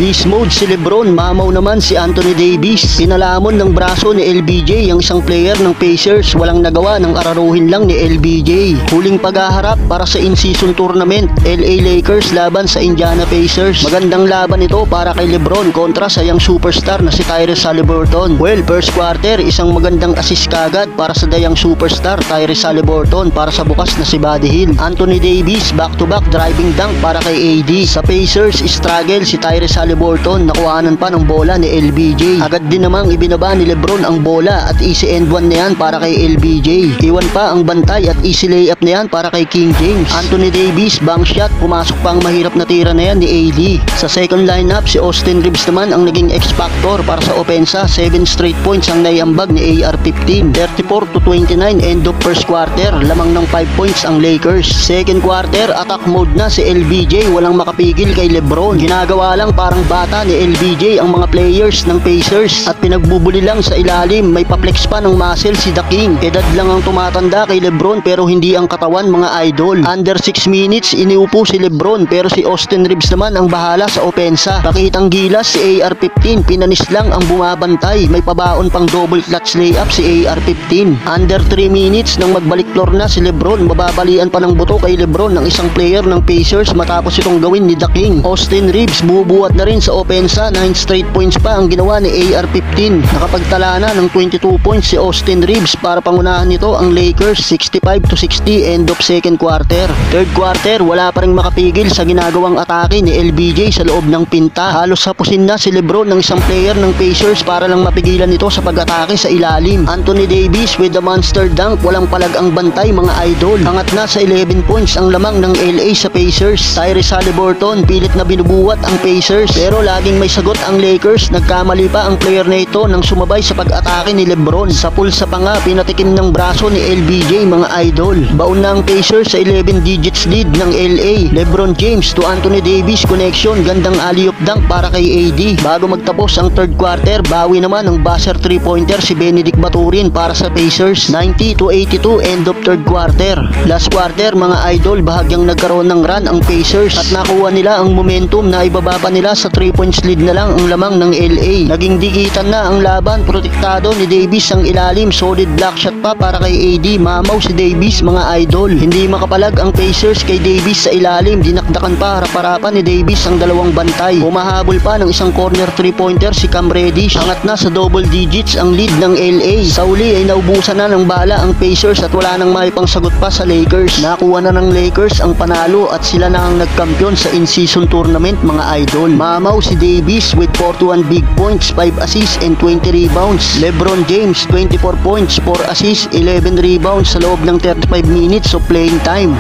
Beast mode si Lebron, mamaw naman si Anthony Davis. Pinalamon ng braso ni LBJ ang isang player ng Pacers, walang nagawa ng araruhin lang ni LBJ. Huling paghaharap para sa in-season tournament, LA Lakers laban sa Indiana Pacers. Magandang laban ito para kay Lebron kontra sa young superstar na si Tyrese Haliburton. Well, first quarter, isang magandang assist kagad para sa young superstar Tyrese Haliburton para sa bukas na si Buddy Hield. Anthony Davis, back-to-back driving dunk para kay AD. Sa Pacers, struggle si Tyrese Haliburton, nakuhanan pa ng bola ni LBJ. Agad din namang ibinaba ni Lebron ang bola at easy end one na yan para kay LBJ. Iwan pa ang bantay at easy layup na yan para kay King James. Anthony Davis, bank shot, pumasok pa ang mahirap na tira na yan ni AD. Sa second lineup, si Austin Reeves naman ang naging X-factor para sa opensa. 7 straight points ang naiambag ni AR-15. 34-29 end of first quarter, lamang ng 5 points ang Lakers. Second quarter, attack mode na si LBJ, walang makapigil kay Lebron. Ginagawa lang parang bata ni LBJ ang mga players ng Pacers at pinagbubuli lang sa ilalim. May paplex pa ng muscle si The King. Edad lang ang tumatanda kay Lebron pero hindi ang katawan, mga idol. Under 6 minutes, iniupo si Lebron pero si Austin Reeves naman ang bahala sa opensa. Pakitang gilas si AR-15, pinanis lang ang bumabantay. May pabaon pang double clutch layup si AR-15. Under 3 minutes nang magbalik floor na si Lebron, mababalian pa ng buto kay Lebron ng isang player ng Pacers matapos itong gawin ni The King. Austin Reeves bubuhat na rin sa opensa. 9 straight points pa ang ginawa ni AR-15. Nakapagtala na ng 22 points si Austin Reeves para pangunahan nito ang Lakers 65-60 end of second quarter. Third quarter, wala pa rin makapigil sa ginagawang atake ni LBJ sa loob ng pinta. Halos hapusin na si Lebron ng isang player ng Pacers para lang mapigilan ito sa pag-atake sa ilalim. Anthony Davis with the monster dunk, walang palag ang bantay, mga idol. Angat na sa 11 points ang lamang ng LA sa Pacers. Tyrese Haliburton, pilit na binubuhat ang Pacers pero laging may sagot ang Lakers. Nagkamali pa ang player na ito nang sumabay sa pag-atake ni Lebron. Sa pulsa pa nga, pinatikim ng braso ni LBJ, mga idol. Baon na ang Pacers sa 11 digits lead ng LA. Lebron James to Anthony Davis connection, gandang alley-oop dunk para kay AD. Bago magtapos ang third quarter, bawi naman ang buzzer 3-pointer si Benedict Maturin para sa Pacers. 90-82 end of third quarter. Last quarter, mga idol, bahagyang nagkaroon ng run ang Pacers at nakuha nila ang momentum na ibababa nila sa 3 points lead na lang ang lamang ng LA. Naging dikitan na ang laban, protektado ni Davis ang ilalim, solid block shot pa para kay AD. Mamaw si Davis, mga idol. Hindi makapalag ang Pacers kay Davis sa ilalim, dinakdakan pa harap-harapan ni Davis ang dalawang bantay. Humahabol pa ng isang corner 3-pointer si Cam Reddish. Angat na sa double digits ang lead ng LA. Sa uli ay naubusan na ng bala ang Pacers at wala nang maipangsagot pa sa Lakers. Nakuha na ng Lakers ang panalo at sila na ang nagkampiyon sa in-season tournament, mga idol. Mamaw si Davis with 41 big points, 5 assists and 20 rebounds. Lebron James 24 points, 4 assists, 11 rebounds sa loob ng 35 minutes of playing time.